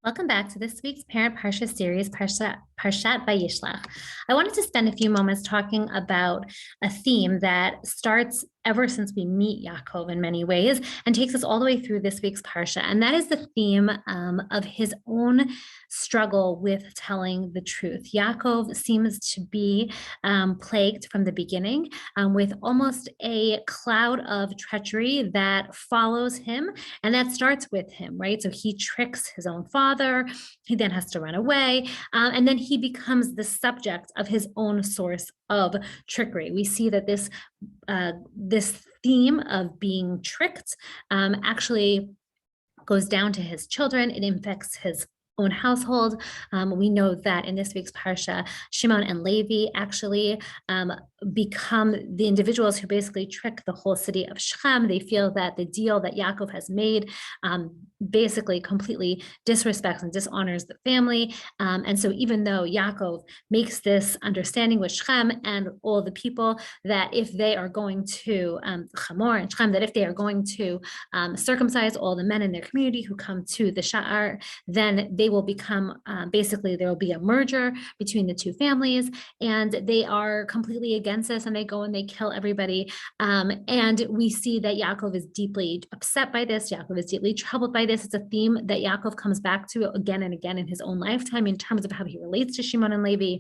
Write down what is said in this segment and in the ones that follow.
Welcome back to this week's Parent Parsha series, Parshat Vayishlach. I wanted to spend a few moments talking about a theme that starts ever since we meet Yaakov in many ways and takes us all the way through this week's Parsha. And that is the theme of his own struggle with telling the truth. Yaakov seems to be plagued from the beginning with almost a cloud of treachery that follows him, and that starts with him, right? So he tricks his own father. He then has to run away. And then he becomes the subject of his own source of trickery. We see that this theme of being tricked actually goes down to his children. It infects his own household. We know that in this week's Parsha, Shimon and Levi actually become the individuals who basically trick the whole city of Shechem. They feel that the deal that Yaakov has made basically completely disrespects and dishonors the family. And so even though Yaakov makes this understanding with Shechem and all the people that if they are going to Chamor and Shechem, that if they are going to circumcise all the men in their community who come to the Sha'ar, then they will become basically there will be a merger between the two families, and they are completely against this, and they go and they kill everybody. And we see that Yaakov is deeply upset by this. Yaakov is deeply troubled by this. It's a theme that Yaakov comes back to again and again in his own lifetime in terms of how he relates to Shimon and Levi.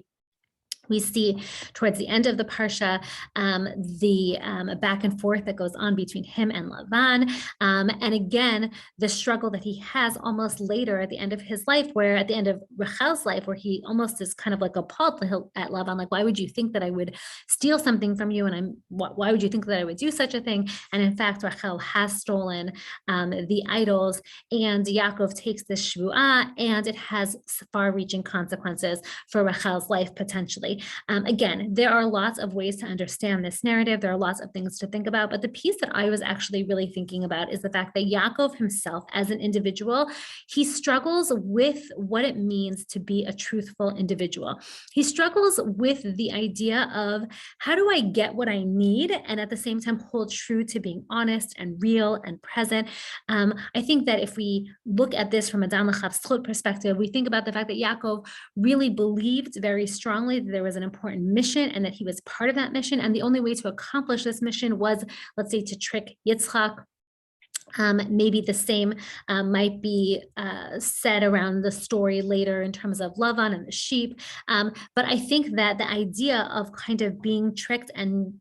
We see towards the end of the Parsha, the back and forth that goes on between him and Lavan. And again, the struggle that he has almost later at the end of his life, where at the end of Rachel's life, where he almost is kind of like appalled at Lavan, like, why would you think that I would steal something from you? And why would you think that I would do such a thing? And in fact, Rachel has stolen the idols, and Yaakov takes this shvuah, and it has far-reaching consequences for Rachel's life potentially. Again, there are lots of ways to understand this narrative. There are lots of things to think about, but the piece that I was actually really thinking about is the fact that Yaakov himself, as an individual, he struggles with what it means to be a truthful individual. He struggles with the idea of how do I get what I need and at the same time hold true to being honest and real and present. I think that if we look at this from a Dan L'Chavzchut perspective, we think about the fact that Yaakov really believed very strongly that there was an important mission and that he was part of that mission. And the only way to accomplish this mission was, let's say, to trick Yitzchak. Maybe the same might be said around the story later in terms of Lavan and the sheep. But I think that the idea of kind of being tricked and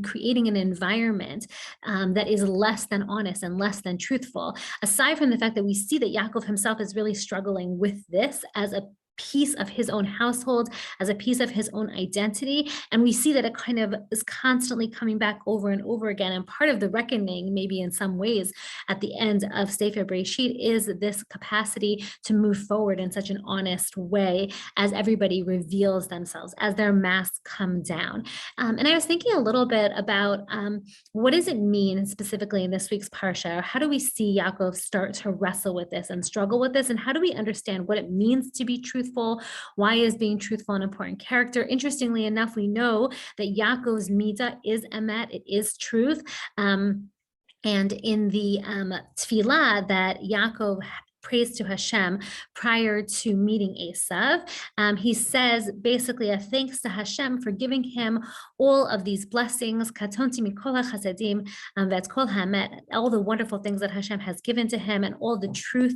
creating an environment that is less than honest and less than truthful, aside from the fact that we see that Yaakov himself is really struggling with this as a piece of his own household, as a piece of his own identity. And we see that it kind of is constantly coming back over and over again. And part of the reckoning, maybe in some ways, at the end of Sefer Bereshit is this capacity to move forward in such an honest way as everybody reveals themselves, as their masks come down. And I was thinking a little bit about what does it mean specifically in this week's Parsha? How do we see Yaakov start to wrestle with this and struggle with this? And how do we understand what it means to be truthful? Why is being truthful an important character? Interestingly enough, we know that Yaakov's midah is emet, it is truth. And in the tefillah that Yaakov prays to Hashem prior to meeting Esav, he says basically a thanks to Hashem for giving him all of these blessings, katonti mikol hachasadim ve'kol ha'emet, all the wonderful things that Hashem has given to him and all the truth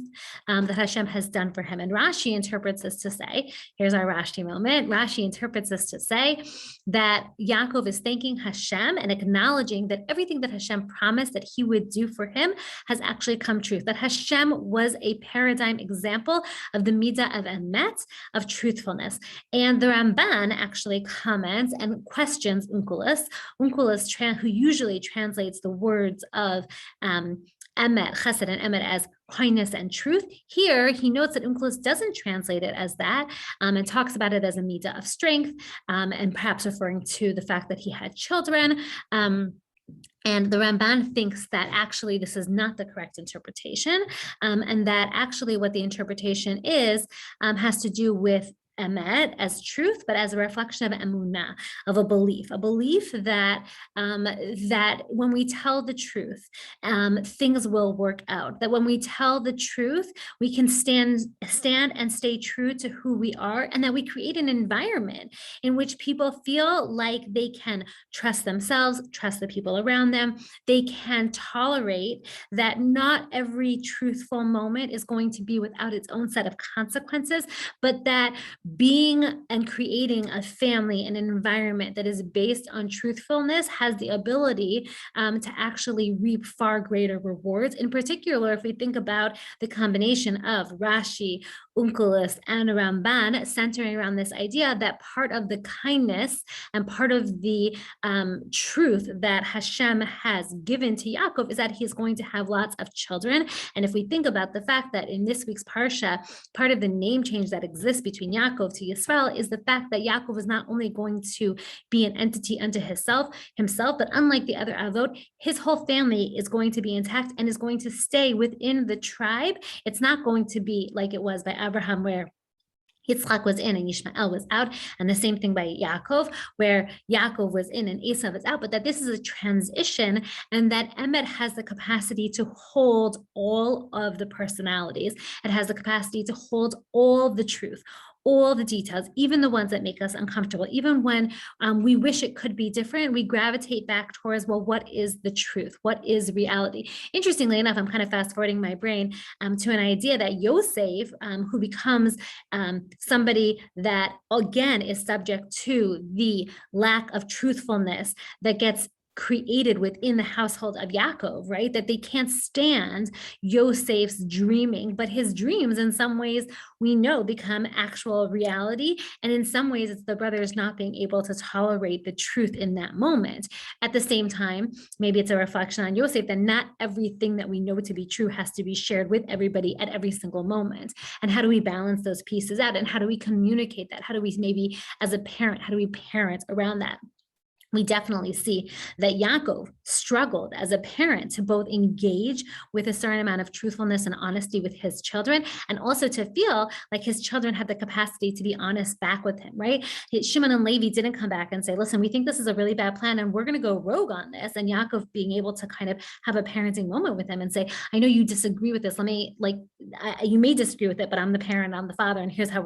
that Hashem has done for him. And Rashi interprets this to say, here's our Rashi moment, Rashi interprets this to say that Yaakov is thanking Hashem and acknowledging that everything that Hashem promised that he would do for him has actually come true, that Hashem was a paradigm example of the midah of emet, of truthfulness. And the Ramban actually comments and questions Onkelos, who usually translates the words of emet, chesed, and emet as kindness and truth. Here, he notes that Onkelos doesn't translate it as that and talks about it as a midah of strength and perhaps referring to the fact that he had children. And the Ramban thinks that actually this is not the correct interpretation, and that actually what the interpretation is has to do with emet, as truth, but as a reflection of emunah, of a belief that that when we tell the truth, things will work out. That when we tell the truth, we can stand and stay true to who we are, and that we create an environment in which people feel like they can trust themselves, trust the people around them. They can tolerate that not every truthful moment is going to be without its own set of consequences, but that being and creating a family, an environment that is based on truthfulness has the ability to actually reap far greater rewards. In particular, if we think about the combination of Rashi, Onkelos, and Ramban, centering around this idea that part of the kindness and part of the truth that Hashem has given to Yaakov is that he's going to have lots of children. And if we think about the fact that in this week's Parsha, part of the name change that exists between Yaakov to Yisrael is the fact that Yaakov is not only going to be an entity unto himself, but unlike the other Avot, his whole family is going to be intact and is going to stay within the tribe. It's not going to be like it was by Abraham, where Yitzchak was in and Yishmael was out, and the same thing by Yaakov, where Yaakov was in and Esau was out, but that this is a transition, and that Emet has the capacity to hold all of the personalities. It has the capacity to hold all the truth, all the details, even the ones that make us uncomfortable. Even when we wish it could be different, we gravitate back towards, well, what is the truth? What is reality? Interestingly enough, I'm kind of fast forwarding my brain to an idea that Yosef, who becomes somebody that, again, is subject to the lack of truthfulness that gets created within the household of Yaakov, right? That they can't stand Yosef's dreaming, but his dreams in some ways we know become actual reality. And in some ways it's the brothers not being able to tolerate the truth in that moment. At the same time, maybe it's a reflection on Yosef that not everything that we know to be true has to be shared with everybody at every single moment. And how do we balance those pieces out? And how do we communicate that? How do we maybe as a parent, how do we parent around that? We definitely see that Yaakov struggled as a parent to both engage with a certain amount of truthfulness and honesty with his children, and also to feel like his children had the capacity to be honest back with him, right? Shimon and Levi didn't come back and say, listen, we think this is a really bad plan and we're going to go rogue on this. And Yaakov being able to kind of have a parenting moment with him and say, I know you disagree with this. You may disagree with it, but I'm the parent, I'm the father, and here's how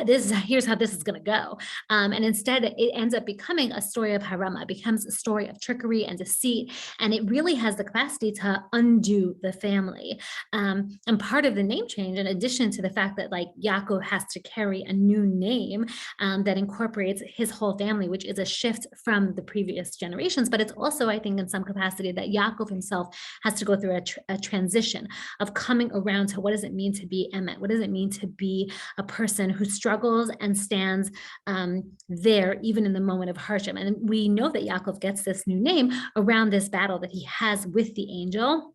here's how this is going to go. And instead it ends up becoming a story of harama. It becomes a story of trickery and deceit, and it really has the capacity to undo the family. And part of the name change, in addition to the fact that like Yaakov has to carry a new name that incorporates his whole family, which is a shift from the previous generations, but it's also, I think, in some capacity that Yaakov himself has to go through a transition of coming around to what does it mean to be emet? What does it mean to be a person who struggles and stands there even in the moment of hardship? And we know that Yaakov gets this new name around this battle that he has with the angel,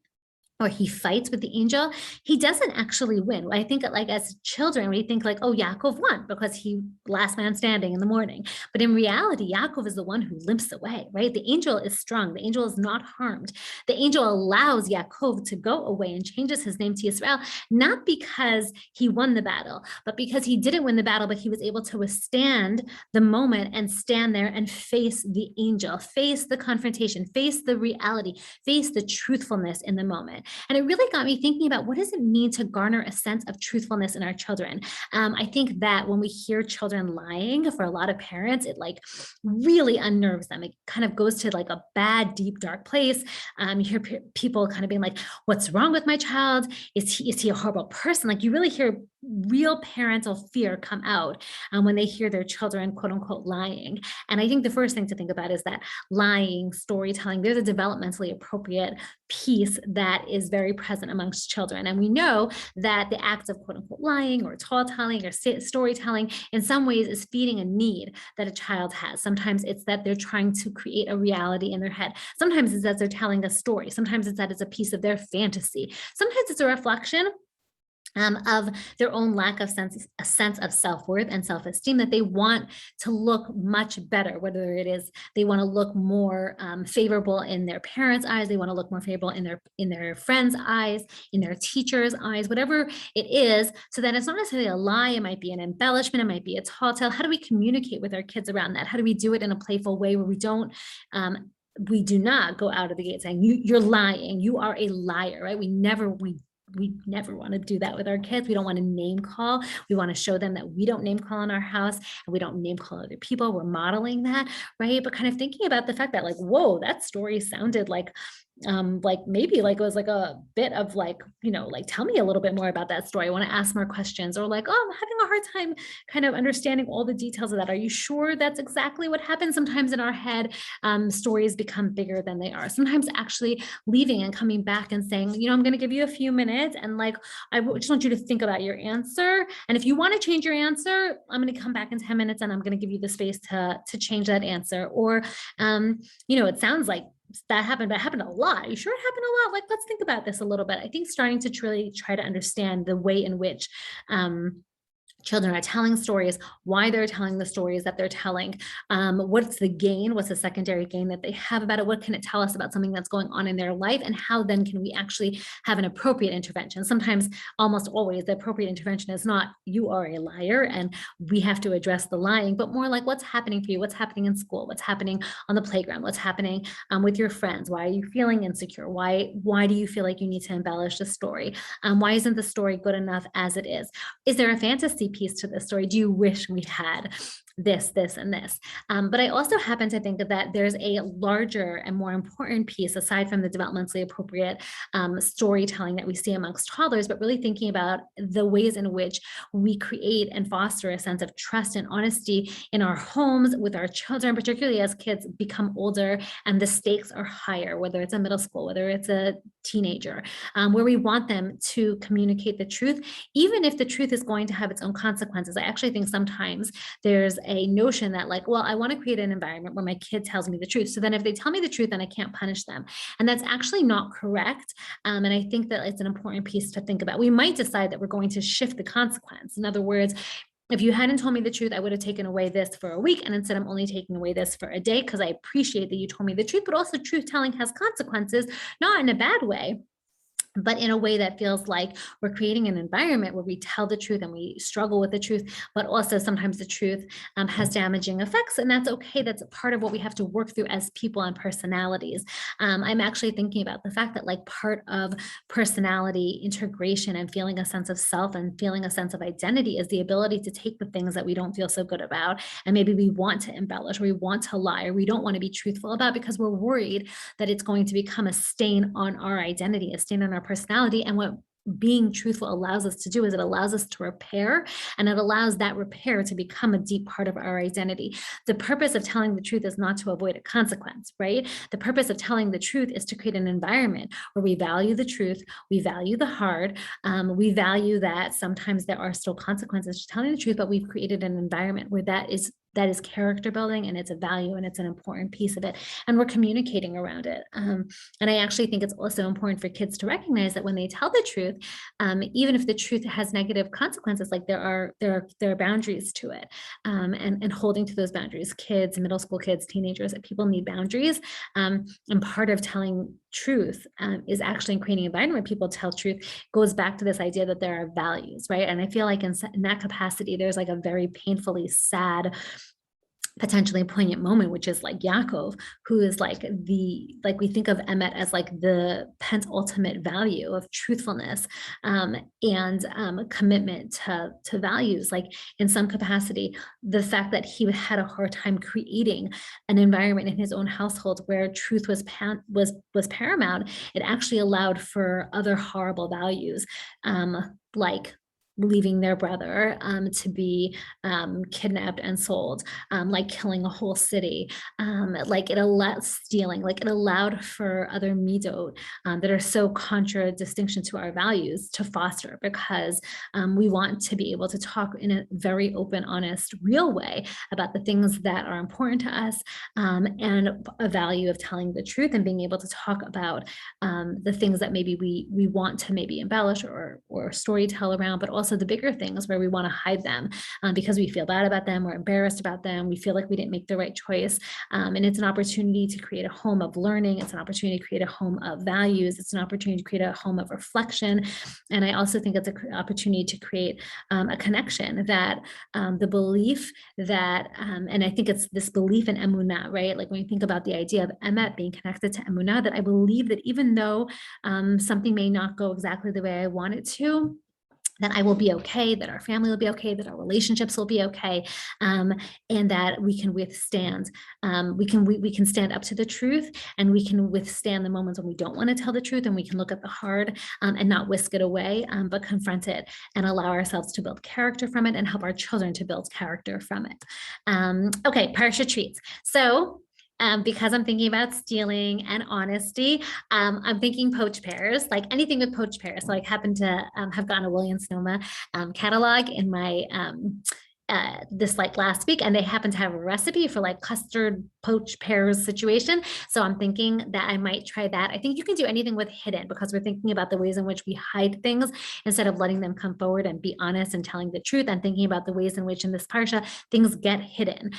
or he fights with the angel. He doesn't actually win. I think like as children, we think like, oh, Yaakov won because he last man standing in the morning. But in reality, Yaakov is the one who limps away, right? The angel is strong. The angel is not harmed. The angel allows Yaakov to go away and changes his name to Israel, not because he won the battle, but because he didn't win the battle, but he was able to withstand the moment and stand there and face the angel, face the confrontation, face the reality, face the truthfulness in the moment. And it really got me thinking about what does it mean to garner a sense of truthfulness in our children? I think that when we hear children lying, for a lot of parents, it like really unnerves them. It kind of goes to like a bad, deep, dark place. You hear people kind of being like, what's wrong with my child? Is he a horrible person? Like you really hear real parental fear come out when they hear their children, quote unquote, lying. And I think the first thing to think about is that lying, storytelling, there's a developmentally appropriate piece that is very present amongst children. And we know that the act of quote unquote lying or tall telling or storytelling in some ways is feeding a need that a child has. Sometimes it's that they're trying to create a reality in their head. Sometimes it's that they're telling a story. Sometimes it's that it's a piece of their fantasy. Sometimes it's a reflection of their own lack of a sense of self-worth and self-esteem, that they want to look much better, whether it is they want to look more favorable in their parents' eyes, they want to look more favorable in their friends' eyes, in their teachers' eyes, whatever it is. So that it's not necessarily a lie, it might be an embellishment, it might be a tall tale. How do we communicate with our kids around that? How do we do it in a playful way where we do not go out of the gate saying you're lying, you are a liar, right? We never want to do that with our kids. We don't want to name call. We want to show them that we don't name call in our house and we don't name call other people. We're modeling that, right? But kind of thinking about the fact that like, whoa, that story sounded like maybe like it was like a bit of like, like tell me a little bit more about that story. I want to ask more questions, or like, oh, I'm having a hard time kind of understanding all the details of that. Are you sure that's exactly what happened? Sometimes in our head, stories become bigger than they are. Sometimes actually leaving and coming back and saying, I'm going to give you a few minutes and like, I just want you to think about your answer. And if you want to change your answer, I'm going to come back in 10 minutes and I'm going to give you the space to change that answer. Or, it sounds like that happened, but it happened a lot. Are you sure it happened a lot? Like, let's think about this a little bit. I think starting to truly try to understand the way in which children are telling stories, why they're telling the stories that they're telling, what's the gain, what's the secondary gain that they have about it, what can it tell us about something that's going on in their life, and how then can we actually have an appropriate intervention. Sometimes, almost always, the appropriate intervention is not you are a liar and we have to address the lying, but more like what's happening for you, what's happening in school, what's happening on the playground, what's happening with your friends, why are you feeling insecure, why do you feel like you need to embellish the story, why isn't the story good enough as it is there a fantasy piece to this story? Do you wish we had this, and this? But I also happen to think that there's a larger and more important piece aside from the developmentally appropriate storytelling that we see amongst toddlers, but really thinking about the ways in which we create and foster a sense of trust and honesty in our homes with our children, particularly as kids become older and the stakes are higher, whether it's a middle school, whether it's a teenager, where we want them to communicate the truth, even if the truth is going to have its own consequences. I actually think sometimes there's a notion that like, well, I want to create an environment where my kid tells me the truth. So then if they tell me the truth, then I can't punish them. And that's actually not correct. And I think that it's an important piece to think about. We might decide that we're going to shift the consequence. In other words, if you hadn't told me the truth, I would have taken away this for a week. And instead, I'm only taking away this for a day because I appreciate that you told me the truth, but also truth telling has consequences, not in a bad way, but in a way that feels like we're creating an environment where we tell the truth and we struggle with the truth, but also sometimes the truth has damaging effects, and that's okay. That's a part of what we have to work through as people and personalities. I'm actually thinking about the fact that like part of personality integration and feeling a sense of self and feeling a sense of identity is the ability to take the things that we don't feel so good about, and maybe we want to embellish, or we want to lie, or we don't want to be truthful about because we're worried that it's going to become a stain on our identity, a stain on our personality. And what being truthful allows us to do is it allows us to repair, and it allows that repair to become a deep part of our identity. The purpose of telling the truth is not to avoid a consequence, right? The purpose of telling the truth is to create an environment where we value the truth, we value the hard, we value that sometimes there are still consequences to telling the truth, but we've created an environment where that is character building, and it's a value, and it's an important piece of it, and we're communicating around it. And I actually think it's also important for kids to recognize that when they tell the truth, even if the truth has negative consequences, like there are boundaries to it, and holding to those boundaries. Kids, middle school kids, teenagers, people need boundaries, and part of telling truth is actually creating an environment where people tell truth. Goes back to this idea that there are values, right? And I feel like in that capacity, there's like a very painfully sad, potentially poignant moment, which is like Yaakov, who is like we think of Emet as like the penultimate value of truthfulness, and commitment to values. Like in some capacity, the fact that he had a hard time creating an environment in his own household where truth was paramount, it actually allowed for other horrible values, like leaving their brother to be kidnapped and sold, like killing a whole city, like it allowed stealing, like it allowed for other midot that are so contradistinction to our values to foster, because we want to be able to talk in a very open, honest, real way about the things that are important to us, and a value of telling the truth and being able to talk about the things that maybe we want to maybe embellish or story tell around, but also the bigger things where we want to hide them because we feel bad about them, we're embarrassed about them, we feel like we didn't make the right choice. And it's an opportunity to create a home of learning. It's an opportunity to create a home of values. It's an opportunity to create a home of reflection. And I also think it's an opportunity to create a connection that the belief that, and I think it's this belief in emunah, right? Like when you think about the idea of emet being connected to emunah, that I believe that even though something may not go exactly the way I want it to, that I will be okay, that our family will be okay, that our relationships will be okay, and that we can withstand. We can stand up to the truth, and we can withstand the moments when we don't want to tell the truth, and we can look at the hard and not whisk it away, but confront it and allow ourselves to build character from it and help our children to build character from it. Okay, Parsha treats. So because I'm thinking about stealing and honesty, I'm thinking poached pears, like anything with poached pears. So I happen to have gotten a Williams Sonoma catalog in my this like last week, and they happen to have a recipe for like custard poached pears situation. So I'm thinking that I might try that. I think you can do anything with hidden, because we're thinking about the ways in which we hide things instead of letting them come forward and be honest and telling the truth, and thinking about the ways in which in this parsha things get hidden.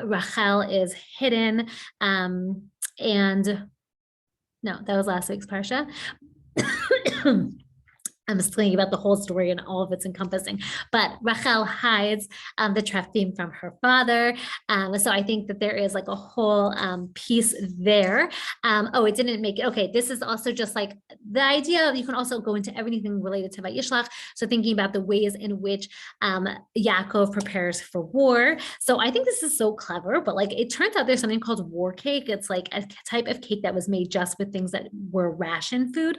Rachel is hidden, and no, that was last week's parsha. I'm just thinking about the whole story and all of its encompassing. But Rachel hides the Trefim from her father. So I think that there is like a whole piece there. Oh, it didn't make it. Okay, this is also just like the idea of, you can also go into everything related to Vayishlach. So thinking about the ways in which Yaakov prepares for war. So I think this is so clever, but like it turns out there's something called war cake. It's like a type of cake that was made just with things that were ration food.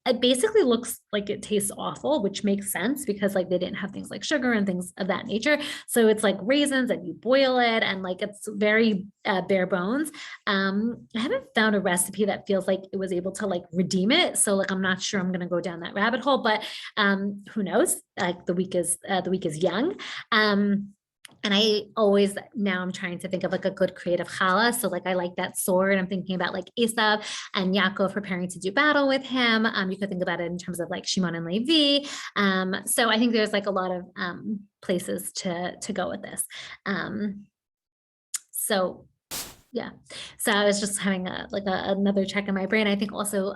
It basically looks like it tastes awful, which makes sense because like they didn't have things like sugar and things of that nature. So it's like raisins and you boil it, and like it's very bare bones. I haven't found a recipe that feels like it was able to like redeem it. So like I'm not sure I'm gonna go down that rabbit hole, but who knows? Like the week is young. And I always, now I'm trying to think of like a good creative challah. So like I like that sword. I'm thinking about like Esav and Yaakov preparing to do battle with him. You could think about it in terms of like Shimon and Levi. So I think there's like a lot of places to go with this. So yeah. So I was just having another check in my brain. I think also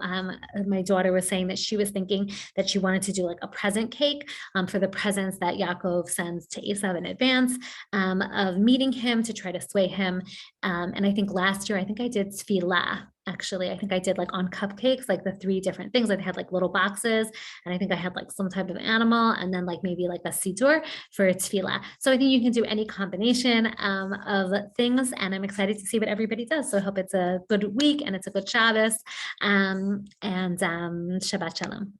my daughter was saying that she was thinking that she wanted to do like a present cake for the presents that Yaakov sends to Esav in advance of meeting him, to try to sway him. And I think last year, I think I did tefillah. Actually, I think I did like on cupcakes, like the 3 different things. I had like little boxes, and I think I had like some type of animal, and then like maybe like a sidur for tefillah. So I think you can do any combination of things, and I'm excited to see what everybody does. So I hope it's a good week and it's a good Shabbos, and Shabbat Shalom.